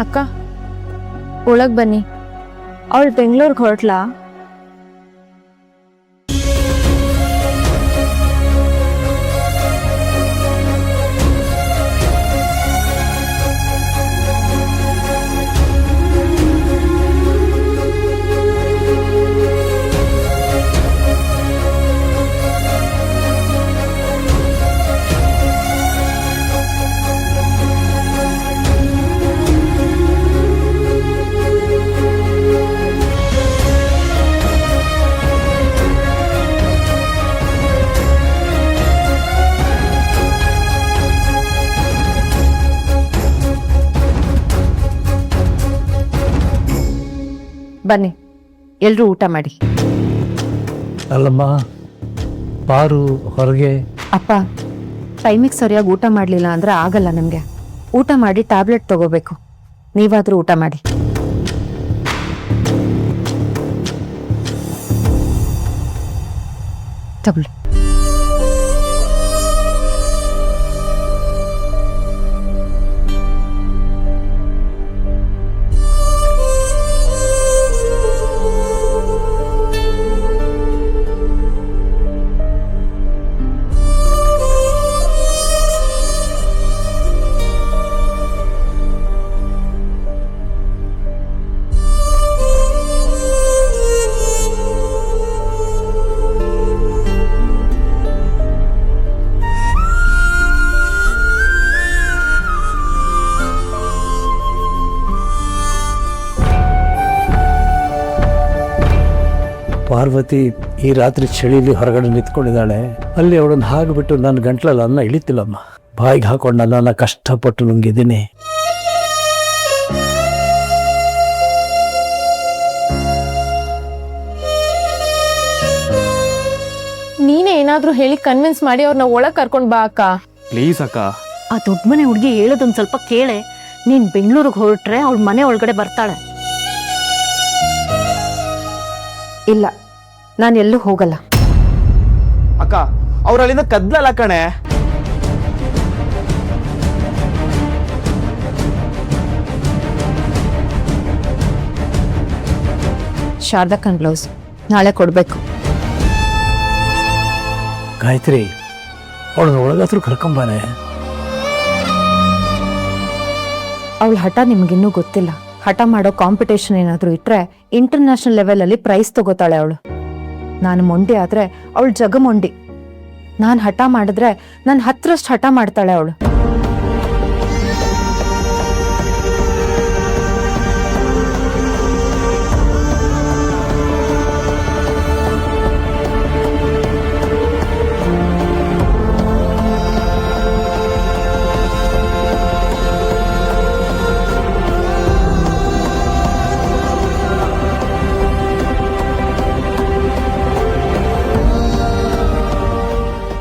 ಅಕ್ಕ ಒಳಗ್ ಬನ್ನಿ. ಅವಳು ಬೆಂಗಳೂರಿಗೆ ಹೊರಟ್ಲಾ? ಬನ್ನಿ, ಎಲ್ರೂ ಊಟ ಮಾಡಿ. ಅಲ್ಲಮ್ಮ, ಪಾರು ಹೊರಗೆ. ಅಪ್ಪ, ಟೈಮಿಗೆ ಸರಿಯಾಗಿ ಊಟ ಮಾಡಲಿಲ್ಲ ಅಂದ್ರೆ ಆಗಲ್ಲ ನಮಗೆ. ಊಟ ಮಾಡಿ ಟ್ಯಾಬ್ಲೆಟ್ ತಗೋಬೇಕು. ನೀವಾದ್ರೂ ಊಟ ಮಾಡಿ. ತಗೊಳ್ಳಿ. ಪಾರ್ವತಿ ಈ ರಾತ್ರಿ ಚಳಿಲಿ ಹೊರಗಡೆ ನಿಂತ್ಕೊಂಡಿದ್ದಾಳೆ. ಅಲ್ಲಿ ಅವಳನ್ನು ಹಾಗ್ಬಿಟ್ಟು ನನ್ನ ಗಂಟ್ಲಲ್ಲಿ ಅನ್ನ ಇಳಿತಿಲ್ಲಮ್ಮ. ಬಾಯಿಗೆ ಹಾಕೊಂಡು ನನ್ನ ಕಷ್ಟಪಟ್ಟು ನುಂಗಿದ್ದೀನಿ. ನೀನೇ ಏನಾದ್ರೂ ಹೇಳಿ ಕನ್ವಿನ್ಸ್ ಮಾಡಿ ಅವ್ರನ್ನ ಒಳಗ್ ಕರ್ಕೊಂಡ್ ಬಾ ಅಕ್ಕ. ಪ್ಲೀಸ್ ಅಕ್ಕ. ಆ ದೊಡ್ಡ ಮನೆ ಹುಡುಗಿ ಹೇಳೋದೊಂದ್ ಸ್ವಲ್ಪ ಕೇಳೆ. ನೀನ್ ಬೆಂಗಳೂರಿಗೆ ಹೊರಟ್ರೆ ಅವಳ ಮನೆ ಒಳಗಡೆ ಬರ್ತಾಳೆ. ಇಲ್ಲ, ನಾನು ಎಲ್ಲೂ ಹೋಗಲ್ಲ. ಅಕ್ಕ, ಅವ್ರ ಅಲ್ಲಿಂದ ಕದ್ಲಲ್ಲ ಕಣೆ. ಶಾರದಕ್ಕನ್ ಬ್ಲೌಸ್ ನಾಳೆ ಕೊಡ್ಬೇಕು. ಗಾಯತ್ರಿ, ಅವಳನ್ನ ಒಳಗಾದ್ರೂ ಕರ್ಕೊಂಬಾನೆ. ಅವಳ ಹಠ ನಿಮ್ಗಿನ್ನೂ ಗೊತ್ತಿಲ್ಲ. ಹಠ ಮಾಡೋ ಕಾಂಪಿಟೇಷನ್ ಏನಾದ್ರೂ ಇಟ್ರೆ ಇಂಟರ್ನ್ಯಾಷನಲ್ ಲೆವೆಲ್ ಅಲ್ಲಿ ಪ್ರೈಸ್ ತಗೋತಾಳೆ ಅವಳು. ನಾನು ಮೊಂಡಿ ಆದ್ರೆ ಅವಳು ಜಗಮೊಂಡಿ. ನಾನು ಹಠ ಮಾಡಿದ್ರೆ ನನ್ನ 10ರಷ್ಟು ಹಠ ಮಾಡ್ತಾಳೆ ಅವಳು.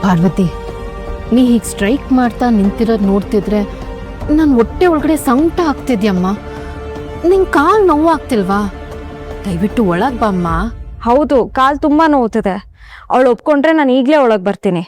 ಪಾರ್ವತಿ, ನೀ ಹೀಗೆ ಸ್ಟ್ರೈಕ್ ಮಾಡ್ತಾ ನಿಂತಿರೋದು ನೋಡ್ತಿದ್ರೆ ನನ್ನ ಹೊಟ್ಟೆ ಒಳಗಡೆ ಸಂಕಟ ಆಗ್ತಿದ್ಯಮ್ಮ. ನಿಂಗೆ ಕಾಲು ನೋವು ಆಗ್ತಿಲ್ವಾ? ದಯವಿಟ್ಟು ಒಳಗೆ ಬಾಮ್ಮ. ಹೌದು, ಕಾಲ್ ತುಂಬಾ ನೋವುತ್ತಿದೆ. ಅವಳು ಒಪ್ಕೊಂಡ್ರೆ ನಾನು ಈಗಲೇ ಒಳಗೆ ಬರ್ತೀನಿ.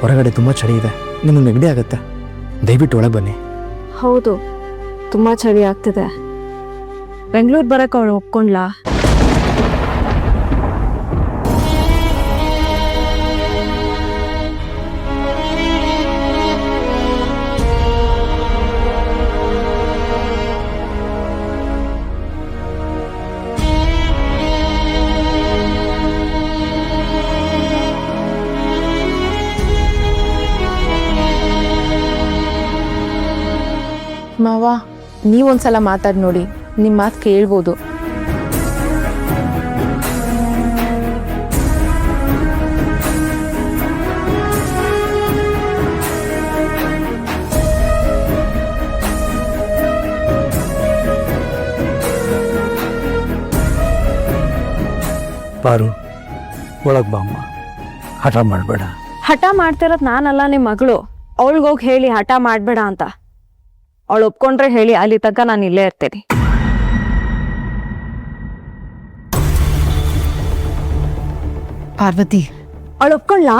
ಹೊರಗಡೆ ತುಂಬ ಚಳಿ ಇದೆ, ನಿಮಗೆ ನೆಗಡಿ ಆಗುತ್ತೆ. ದಯವಿಟ್ಟು ಒಳಗೆ ಬನ್ನಿ. ಹೌದು, ತುಂಬಾ ಚಳಿ ಆಗ್ತಿದೆ. ಬೆಂಗಳೂರು ಬರಕ್ಕೆ ಅವಳು ಒಪ್ಕೊಂಡ್ಲಾ? ಮಾವ, ನೀವೊಂದ್ಸಲ ಮಾತಾಡಿ ನೋಡಿ, ನಿಮ್ಮ ಮಾತು ಕೇಳ್ಬೋದು. ಪಾರು ಒಳಗೆ ಬಾ ಅಮ್ಮ, ಹಠ ಮಾಡಬೇಡ. ಹಠ ಮಾಡ್ತಿರೋದು ನಾನಲ್ಲ ನಿಮ್ಮ ಮಗಳು. ಅವಳಿಗೋಗಿ ಹೇಳಿ ಹಠ ಮಾಡಬೇಡ ಅಂತ. ಅವಳು ಒಪ್ಕೊಂಡ್ರೆ ಹೇಳಿ, ಅಲ್ಲಿ ತನಕ ನಾನು ಇಲ್ಲೇ ಇರ್ತೀನಿ. ಪಾರ್ವತಿ, ಅವಳು ಒಪ್ಕೊಳ್ಳಾ?